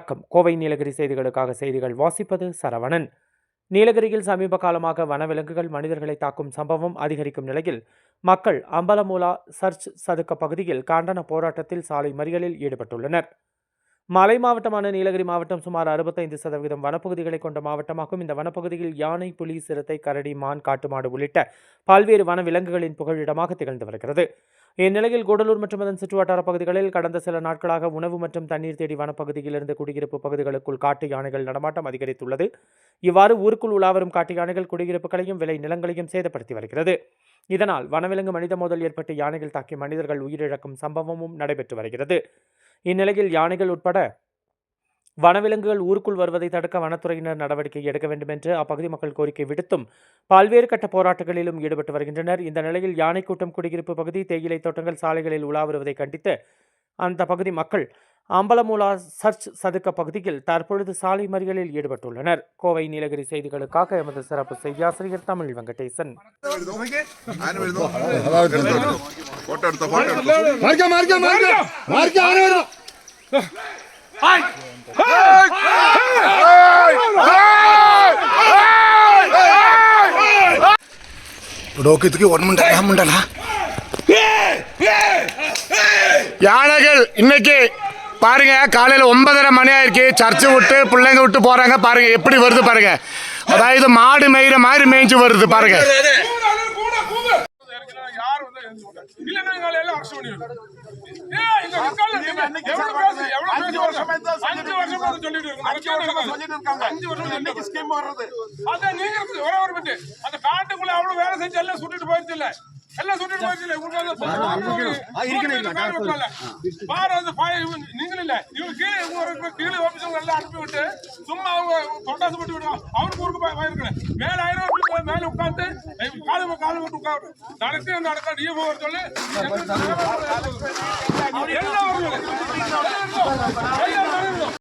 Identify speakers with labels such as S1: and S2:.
S1: வணக்கம். கோவை நீலகிரி செய்திகளுக்காக செய்திகள் வாசிப்பது சரவணன். நீலகிரியில் சமீப காலமாக வனவிலங்குகள் மனிதர்களை தாக்கும் சம்பவம் அதிகரிக்கும் நிலையில் மக்கள் அம்பலமூலா சர்ச் சதுக்க பகுதியில் கண்டன போராட்டத்தில் சாலை மறியலில் ஈடுபட்டுள்ளனர். மலை மாவட்டமான நீலகிரி மாவட்டம் சுமார் 65% வனப்பகுதிகளை கொண்ட மாவட்டமாகும். இந்த வனப்பகுதியில் யானை, புலி, சிறுத்தை, கரடி, மான், காட்டுமாடு உள்ளிட்ட பல்வேறு வனவிலங்குகளின் புகழிடமாக திகழ்ந்து வருகிறது. இந்நிலையில் கூடலூர் மற்றும் அதன் சுற்றுவட்டார பகுதிகளில் கடந்த சில நாட்களாக உணவு மற்றும் தண்ணீர் தேடி வனப்பகுதியிலிருந்து குடியிருப்பு பகுதிகளுக்குள் காட்டு யானைகள் நடமாட்டம் அதிகரித்துள்ளது. இவ்வாறு ஊருக்குள் உலாவரும் காட்டு யானைகள் குடியிருப்புகளையும் விளை நிலங்களையும் சேதப்படுத்தி வருகிறது. இதனால் வனவிலங்கு மனித மோதல் ஏற்பட்டு யானைகள் தாக்கி மனிதர்கள் உயிரிழக்கும் சம்பவமும் நடைபெற்று வருகிறது. இந்நிலையில் யானைகள் உட்பட வனவிலங்குகள் ஊருக்குள் வருவதை தடுக்க வனத்துறையினர் நடவடிக்கை எடுக்க வேண்டும் என்று அப்பகுதி மக்கள் கோரிக்கை விடுத்தும் பல்வேறு கட்ட போராட்டங்களிலும் ஈடுபட்டு வருகின்றனர். இந்த நிலையில் யானை கூட்டம் குடியிருப்பு பகுதி, தேயிலை தோட்டங்கள், சாலைகளில் உலா வருவதை கண்டித்து அந்த பகுதி மக்கள் அம்பலமூலா சர்ச் சதுக்க பகுதியில் தற்பொழுது சாலை மறியலில் ஈடுபட்டுள்ளனர். கோவை நீலகிரி செய்திகளுக்காக எமது சிறப்பு செய்தியாசிரியர் தமிழ் வெங்கடேசன்.
S2: யானைகள் இன்னைக்கு பாருங்க, காலையில் 9:30 மணி ஆயிருக்கு. சர்ச்சு விட்டு பிள்ளைங்க விட்டு போறாங்க. பாருங்க எப்படி வருது பாருங்க. அதாவது மாடு மேய்கிற மாதிரி மேய்ஞ்சு வருது பாருங்க.
S3: எல்லாம் சுட்டு போயிடுச்சு. நீங்கள் இல்ல இவங்க கீழே ஆபீஸவங்க எல்லாம் அனுப்பி விட்டு சும்மா அவங்க தொண்டாசு போட்டு விடுவாங்க. அவருக்கு ஊருக்கு போயிருக்கேன். மேல 1000 மேல உட்காந்து காலம் போட்டு உட்காந்து நடக்க டிஎஃப்ஓ சொல்லி எல்லாம்